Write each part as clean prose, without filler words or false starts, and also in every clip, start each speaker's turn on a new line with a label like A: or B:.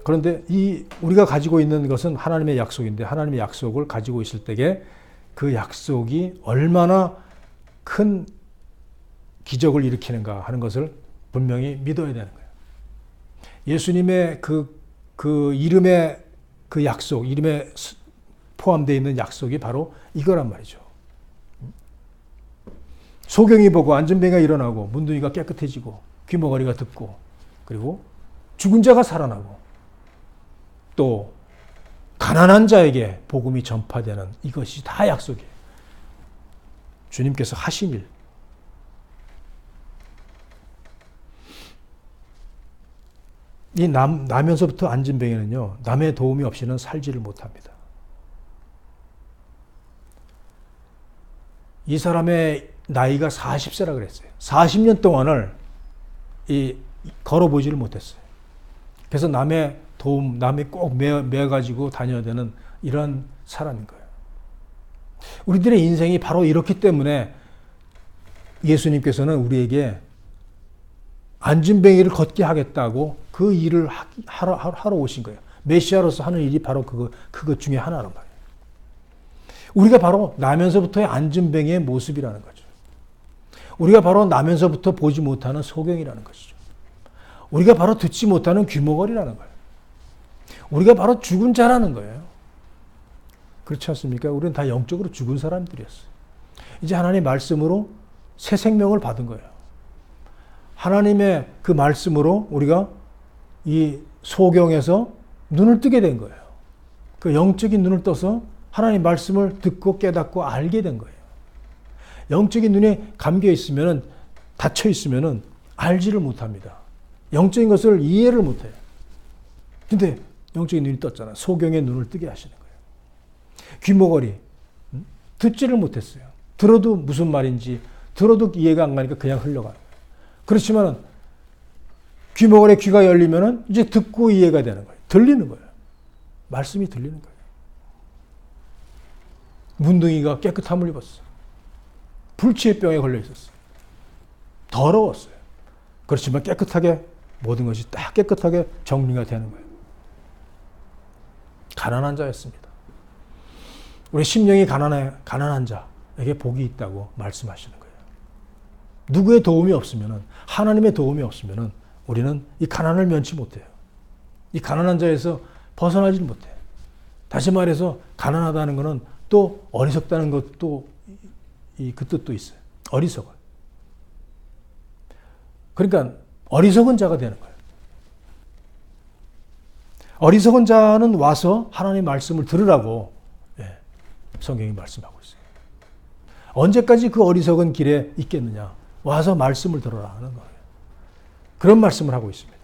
A: 그런데 우리가 가지고 있는 것은 하나님의 약속인데 하나님의 약속을 가지고 있을 때에 그 약속이 얼마나 큰 기적을 일으키는가 하는 것을 분명히 믿어야 되는 거예요. 예수님의 그 이름의 그 약속, 이름에 포함되어 있는 약속이 바로 이거란 말이죠. 소경이 보고 안전뱅이가 일어나고 문둥이가 깨끗해지고 귀머거리가 듣고 그리고 죽은 자가 살아나고 또 가난한 자에게 복음이 전파되는 이것이 다 약속이에요. 주님께서 하신 일. 이 나면서부터 안진뱅이는요, 남의 도움이 없이는 살지를 못합니다. 이 사람의 나이가 40세라 그랬어요. 40년 동안을 걸어보지를 못했어요. 그래서 남의 도움, 남이 꼭 매가지고 다녀야 되는 이런 사람인 거예요. 우리들의 인생이 바로 이렇기 때문에 예수님께서는 우리에게 안진뱅이를 걷게 하겠다고 그 일을 하러 오신 거예요. 메시아로서 하는 일이 바로 그것 중에 하나란 말이에요. 우리가 바로 나면서부터의 안진뱅이의 모습이라는 거죠. 우리가 바로 나면서부터 보지 못하는 소경이라는 것이죠. 우리가 바로 듣지 못하는 귀머거리라는 거예요. 우리가 바로 죽은 자라는 거예요. 그렇지 않습니까? 우리는 다 영적으로 죽은 사람들이었어요. 이제 하나님의 말씀으로 새 생명을 받은 거예요. 하나님의 그 말씀으로 우리가 이 소경에서 눈을 뜨게 된 거예요. 그 영적인 눈을 떠서 하나님 말씀을 듣고 깨닫고 알게 된 거예요. 영적인 눈에 감겨 있으면, 닫혀 있으면 알지를 못합니다. 영적인 것을 이해를 못해요. 근데 영적인 눈이 떴잖아. 소경의 눈을 뜨게 하시는 거예요. 귀머거리, 듣지를 못했어요. 들어도 무슨 말인지, 들어도 이해가 안 가니까 그냥 흘러가는 거예요. 그렇지만 귀머거리에 귀가 열리면 이제 듣고 이해가 되는 거예요. 들리는 거예요. 말씀이 들리는 거예요. 문둥이가 깨끗함을 입었어. 불치의 병에 걸려 있었어. 더러웠어요. 그렇지만 깨끗하게 모든 것이 딱 깨끗하게 정리가 되는 거예요. 가난한 자였습니다. 우리 심령이 가난한 자에게 복이 있다고 말씀하시는 거예요. 누구의 도움이 없으면, 하나님의 도움이 없으면 우리는 이 가난을 면치 못해요. 이 가난한 자에서 벗어나지 못해요. 다시 말해서 가난하다는 것은 또 어리석다는 것도 그 뜻도 있어요. 어리석은. 그러니까 어리석은 자가 되는 거예요. 어리석은 자는 와서 하나님의 말씀을 들으라고 성경이 말씀하고 있어요. 언제까지 그 어리석은 길에 있겠느냐. 와서 말씀을 들어라 하는 거예요. 그런 말씀을 하고 있습니다.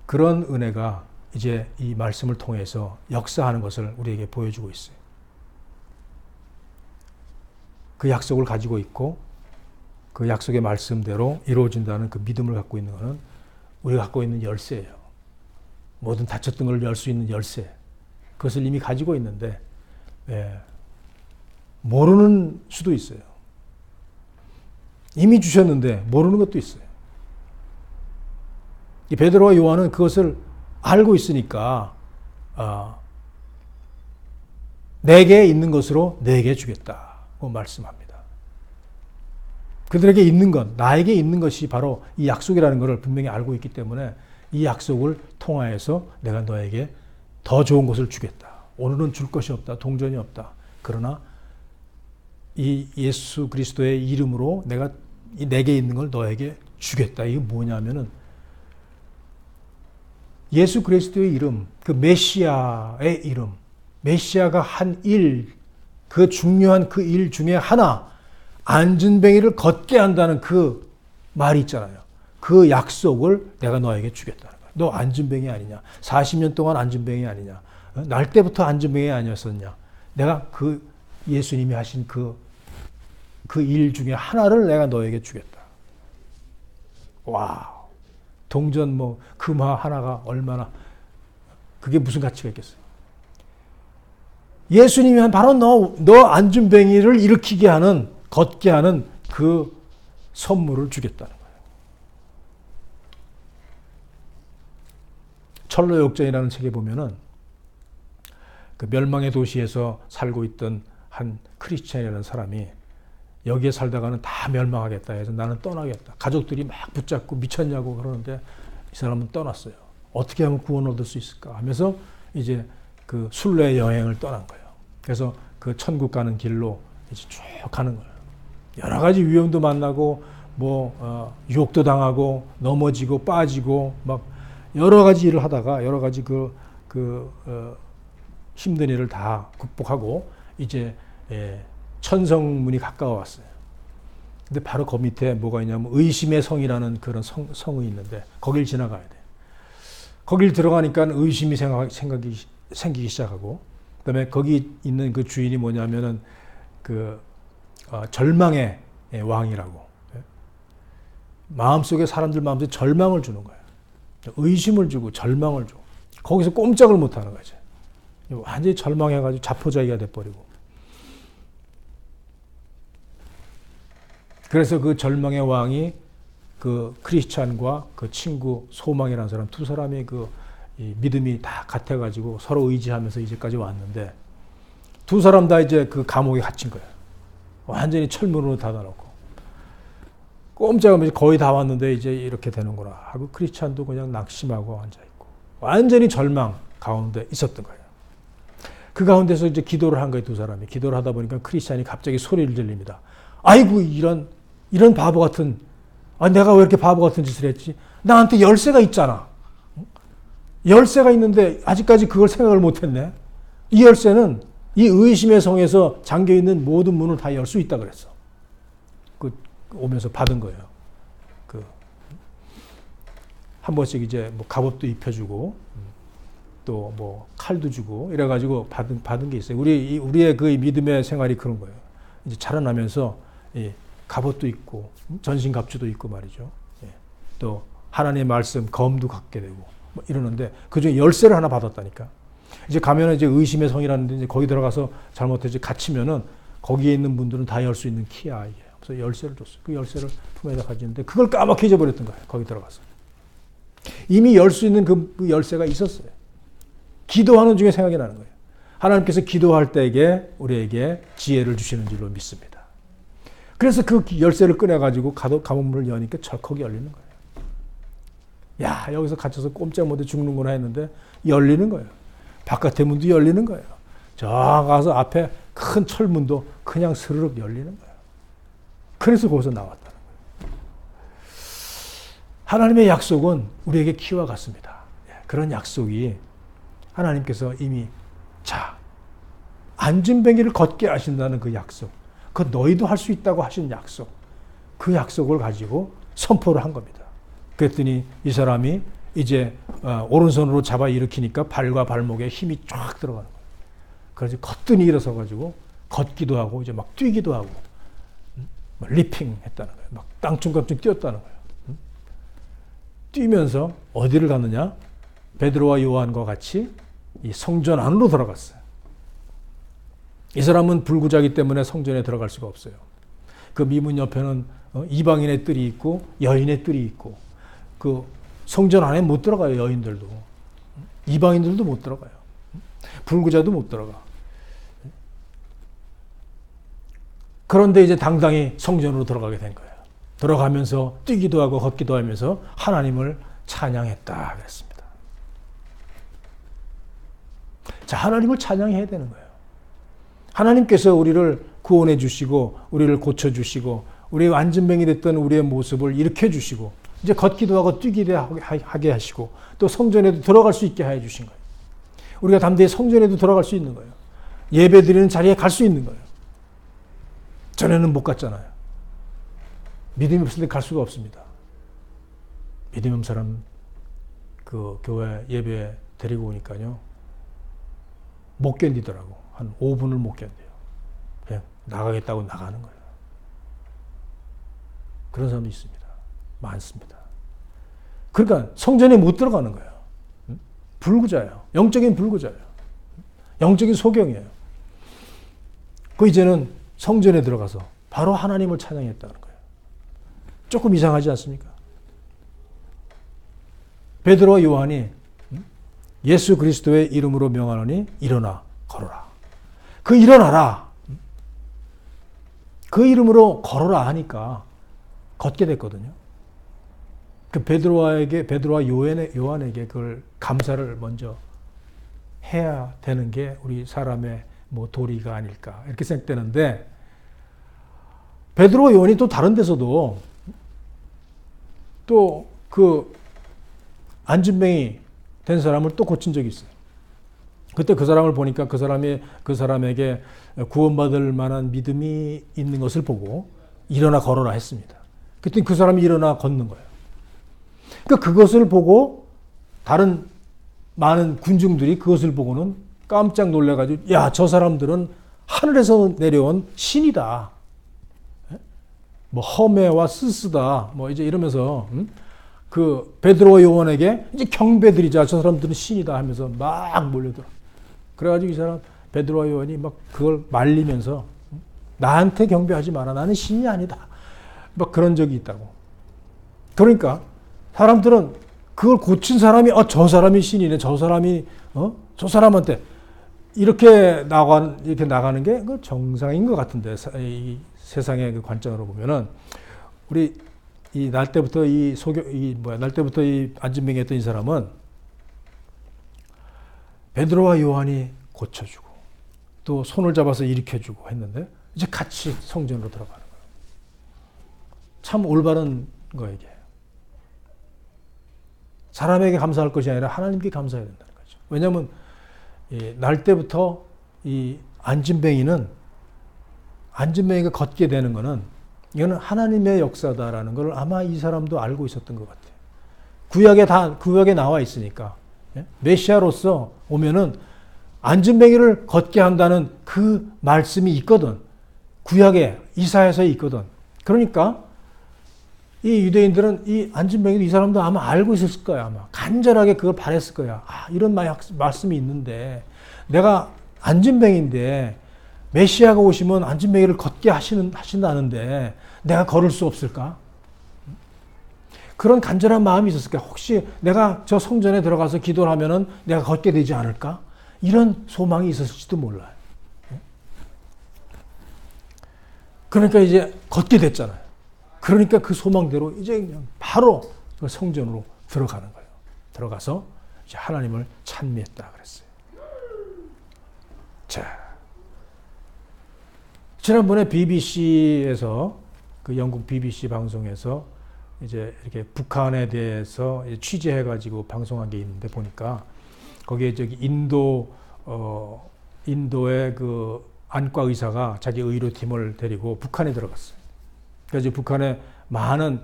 A: 그런 은혜가 이제 이 말씀을 통해서 역사하는 것을 우리에게 보여주고 있어요. 그 약속을 가지고 있고 그 약속의 말씀대로 이루어진다는 그 믿음을 갖고 있는 것은 우리가 갖고 있는 열쇠예요. 모든 닫혔던 걸 열 수 있는 열쇠. 그것을 이미 가지고 있는데 모르는 수도 있어요. 이미 주셨는데 모르는 것도 있어요. 이 베드로와 요한은 그것을 알고 있으니까 내게 있는 것으로 내게 주겠다고 말씀합니다. 그들에게 있는 것, 나에게 있는 것이 바로 이 약속이라는 것을 분명히 알고 있기 때문에 이 약속을 통하여서 내가 너에게 더 좋은 것을 주겠다. 오늘은 줄 것이 없다. 동전이 없다. 그러나 이 예수 그리스도의 이름으로 내게 있는 걸 너에게 주겠다. 이게 뭐냐면은 예수 그리스도의 이름, 그 메시아의 이름, 메시아가 한 일, 그 중요한 그 일 중에 하나, 안진뱅이를 걷게 한다는 그 말이 있잖아요. 그 약속을 내가 너에게 주겠다는 거야. 너 안진뱅이 아니냐? 40년 동안 안진뱅이 아니냐? 날 때부터 안진뱅이 아니었었냐? 내가 그 예수님이 하신 그 일 중에 하나를 내가 너에게 주겠다. 와우. 동전 금화 하나가 얼마나, 그게 무슨 가치가 있겠어요? 예수님이 바로 너 안진뱅이를 일으키게 하는, 걷게 하는 그 선물을 주겠다는 거예요. 철로역전이라는 책에 보면은 그 멸망의 도시에서 살고 있던 한 크리스찬이라는 사람이 여기에 살다가는 다 멸망하겠다 해서 나는 떠나겠다. 가족들이 막 붙잡고 미쳤냐고 그러는데 이 사람은 떠났어요. 어떻게 하면 구원을 얻을 수 있을까 하면서 이제 그 순례 여행을 떠난 거예요. 그래서 그 천국 가는 길로 이제 쭉 가는 거예요. 여러 가지 위험도 만나고 유혹도 당하고 넘어지고 빠지고 막 여러 가지 일을 하다가 여러 가지 힘든 일을 다 극복하고 이제 천성문이 가까워 왔어요. 근데 바로 그 밑에 뭐가 있냐면 의심의 성이라는 그런 성이 있는데 거길 지나가야 돼. 거길 들어가니까 의심이 생기기 시작하고 그다음에 거기 있는 그 주인이 뭐냐면은 절망의 왕이라고. 마음속에 사람들 마음속에 절망을 주는 거예요. 의심을 주고 절망을 주고 거기서 꼼짝을 못 하는 거죠. 완전히 절망해가지고 자포자기가 돼버리고. 그래서 그 절망의 왕이 그 크리스찬과 그 친구 소망이라는 사람 두 사람의 이 믿음이 다 같아가지고 서로 의지하면서 이제까지 왔는데 두 사람 다 이제 그 감옥에 갇힌 거예요. 완전히 철문으로 닫아놓고. 꼼짝없이 거의 다 왔는데 이제 이렇게 되는구나 하고 크리스찬도 그냥 낙심하고 앉아있고 완전히 절망 가운데 있었던 거예요. 그 가운데서 이제 기도를 한 거예요, 두 사람이. 기도를 하다 보니까 크리스찬이 갑자기 소리를 질립니다. 아이고, 이런 바보 같은, 내가 왜 이렇게 바보 같은 짓을 했지? 나한테 열쇠가 있잖아. 열쇠가 있는데 아직까지 그걸 생각을 못 했네. 이 열쇠는 이 의심의 성에서 잠겨있는 모든 문을 다 열 수 있다 그랬어. 오면서 받은 거예요. 한 번씩 이제 갑옷도 입혀주고, 또 칼도 주고, 이래가지고 받은 게 있어요. 우리의 그 믿음의 생활이 그런 거예요. 이제 자라나면서, 갑옷도 있고, 전신갑주도 있고 말이죠. 또, 하나님의 말씀, 검도 갖게 되고, 이러는데, 그 중에 열쇠를 하나 받았다니까. 이제 가면은 이제 의심의 성이라는데, 이제 거기 들어가서 잘못해서 갇히면은, 거기에 있는 분들은 다 열 수 있는 키야, 이게. 그래서 열쇠를 줬어요. 그 열쇠를 품에다 가지는데 그걸 까맣게 잊어버렸던 거예요. 거기 들어가서. 이미 열 수 있는 그 열쇠가 있었어요. 기도하는 중에 생각이 나는 거예요. 하나님께서 기도할 때에 우리에게 지혜를 주시는 줄로 믿습니다. 그래서 그 열쇠를 꺼내가지고 감옥문을 여니까 절컥이 열리는 거예요. 야, 여기서 갇혀서 꼼짝 못해 죽는구나 했는데 열리는 거예요. 바깥의 문도 열리는 거예요. 저 가서 앞에 큰 철문도 그냥 스르륵 열리는 거예요. 그래서 거기서 나왔다는 거예요. 하나님의 약속은 우리에게 키와 같습니다. 그런 약속이 하나님께서 이미 안진뱅이를 걷게 하신다는 그 약속, 그 너희도 할 수 있다고 하신 약속, 그 약속을 가지고 선포를 한 겁니다. 그랬더니 이 사람이 이제 오른손으로 잡아 일으키니까 발과 발목에 힘이 쫙 들어가는 거예요. 그래서 거뜬히 일어서 가지고 걷기도 하고 이제 막 뛰기도 하고 리핑 했다는 거예요. 막 깡충깡충 뛰었다는 거예요. 뛰면서 어디를 갔느냐? 베드로와 요한과 같이 이 성전 안으로 들어갔어요. 이 사람은 불구자기 때문에 성전에 들어갈 수가 없어요. 그 미문 옆에는 이방인의 뜰이 있고 여인의 뜰이 있고 그 성전 안에 못 들어가요. 여인들도. 이방인들도 못 들어가요. 불구자도 못 들어가. 그런데 이제 당당히 성전으로 들어가게 된 거예요. 들어가면서 뛰기도 하고 걷기도 하면서 하나님을 찬양했다 그랬습니다. 자, 하나님을 찬양해야 되는 거예요. 하나님께서 우리를 구원해 주시고 우리를 고쳐 주시고 우리 안진뱅이 됐던 우리의 모습을 일으켜 주시고 이제 걷기도 하고 뛰기도 하게 하시고 또 성전에도 들어갈 수 있게 해 주신 거예요. 우리가 담대히 성전에도 들어갈 수 있는 거예요. 예배 드리는 자리에 갈 수 있는 거예요. 전에는 못 갔잖아요. 믿음이 없을 때 갈 수가 없습니다. 믿음 없는 사람 그 교회 예배 데리고 오니까요. 못 견디더라고. 한 5분을 못 견뎌요. 그냥 나가겠다고 나가는 거예요. 그런 사람도 있습니다. 많습니다. 그러니까 성전에 못 들어가는 거예요. 불구자예요. 영적인 불구자예요. 영적인 소경이에요. 그 이제는 성전에 들어가서 바로 하나님을 찬양했다는 거예요. 조금 이상하지 않습니까? 베드로와 요한이 예수 그리스도의 이름으로 명하노니 일어나 걸어라. 그 일어나라. 그 이름으로 걸어라 하니까 걷게 됐거든요. 그 베드로와 요한에게 그걸 감사를 먼저 해야 되는 게 우리 사람의 뭐 도리가 아닐까 이렇게 생각되는데, 베드로와 요한이 또 다른 데서도 또 그 안진뱅이 된 사람을 또 고친 적이 있어요. 그때 그 사람을 보니까 그 사람에게 구원받을 만한 믿음이 있는 것을 보고 일어나 걸어라 했습니다. 그때 그 사람이 일어나 걷는 거예요. 그러니까 그것을 보고 다른 많은 군중들이 그것을 보고는 깜짝 놀래가지고, 야, 저 사람들은 하늘에서 내려온 신이다. 뭐 허메와 스스다. 뭐 이제 이러면서 그 베드로와 요한에게 이제 경배드리자. 저 사람들은 신이다 하면서 막 몰려들어. 그래가지고 이 사람 베드로와 요한이 막 그걸 말리면서 나한테 경배하지 마라. 나는 신이 아니다. 막 그런 적이 있다고. 그러니까 사람들은 그걸 고친 사람이 저 사람이 신이네. 저 사람이 저 사람한테 이렇게 나가는 게 그 정상인 것 같은데, 이 세상의 그 관점으로 보면은 우리 이 날 때부터 날 때부터 이 안진뱅이 했던 이 사람은 베드로와 요한이 고쳐주고 또 손을 잡아서 일으켜주고 했는데 이제 같이 성전으로 들어가는 거예요. 참 올바른 거예요, 이게. 사람에게 감사할 것이 아니라 하나님께 감사해야 된다는 거죠. 왜냐하면 날 때부터 이 안진뱅이가 걷게 되는 거는, 이거는 하나님의 역사다라는 걸 아마 이 사람도 알고 있었던 것 같아요. 구약에 나와 있으니까. 메시아로서 오면은 안진뱅이를 걷게 한다는 그 말씀이 있거든. 구약에 이사야서에 있거든. 그러니까 이 유대인들은 이 안진뱅이도 이 사람도 아마 알고 있었을 거야. 아마 간절하게 그걸 바랬을 거야. 이런 말씀이 있는데 내가 안진뱅이인데 메시아가 오시면 안진뱅이를 걷게 하신다는데 내가 걸을 수 없을까? 그런 간절한 마음이 있었을까? 혹시 내가 저 성전에 들어가서 기도를 하면은 내가 걷게 되지 않을까? 이런 소망이 있었을지도 몰라요. 그러니까 이제 걷게 됐잖아요. 그러니까 그 소망대로 이제 그냥 바로 성전으로 들어가는 거예요. 들어가서 이제 하나님을 찬미했다 그랬어요. 자, 지난번에 BBC에서 그 영국 BBC 방송에서 이제 이렇게 북한에 대해서 취재해가지고 방송한 게 있는데 보니까 거기에 인도의 그 안과 의사가 자기 의료팀을 데리고 북한에 들어갔어요. 그래서 북한에 많은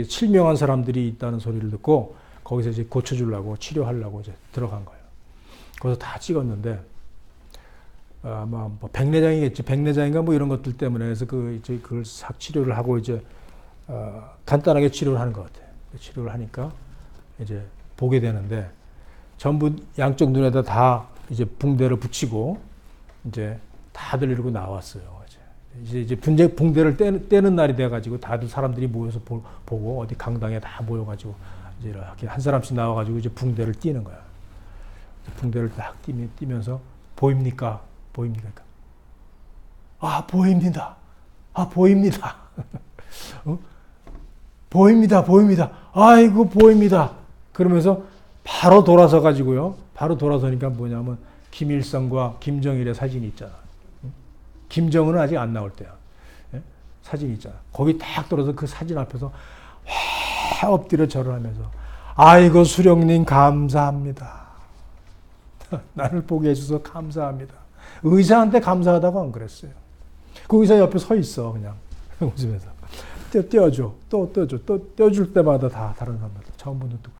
A: 실명한 사람들이 있다는 소리를 듣고 거기서 이제 고쳐주려고 치료하려고 이제 들어간 거예요. 거기서 다 찍었는데 아마 뭐 백내장이겠지. 백내장인가 뭐 이런 것들 때문에 그래서 그걸 싹 치료를 하고 이제 간단하게 치료를 하는 것 같아요. 치료를 하니까 이제 보게 되는데 전부 양쪽 눈에다 다 이제 붕대를 붙이고 이제 다들 이러고 나왔어요. 이제 붕대를 떼는 날이 돼가지고 다들 사람들이 모여서 보고 어디 강당에 다 모여가지고 이제 이렇게 한 사람씩 나와가지고 이제 붕대를 띄는 거야. 붕대를 딱 띄면서 보입니까? 보입니까? 보입니다. 보입니다. 보입니다. 아이고, 보입니다. 그러면서 바로 돌아서 가지고요. 바로 돌아서니까 뭐냐면 김일성과 김정일의 사진이 있잖아. 김정은은 아직 안 나올 때야. 사진이 있잖아. 거기 딱 돌아서 그 사진 앞에서 엎드려 절을 하면서 아이고, 수령님 감사합니다. 나를 보게 해줘서 감사합니다. 의사한테 감사하다고 안 그랬어요. 그 의사 옆에 서 있어, 그냥. 웃으면서. 떼어줘. 또 떼어줘. 또 떼어줄 때마다 다 다른 사람들. 처음 보는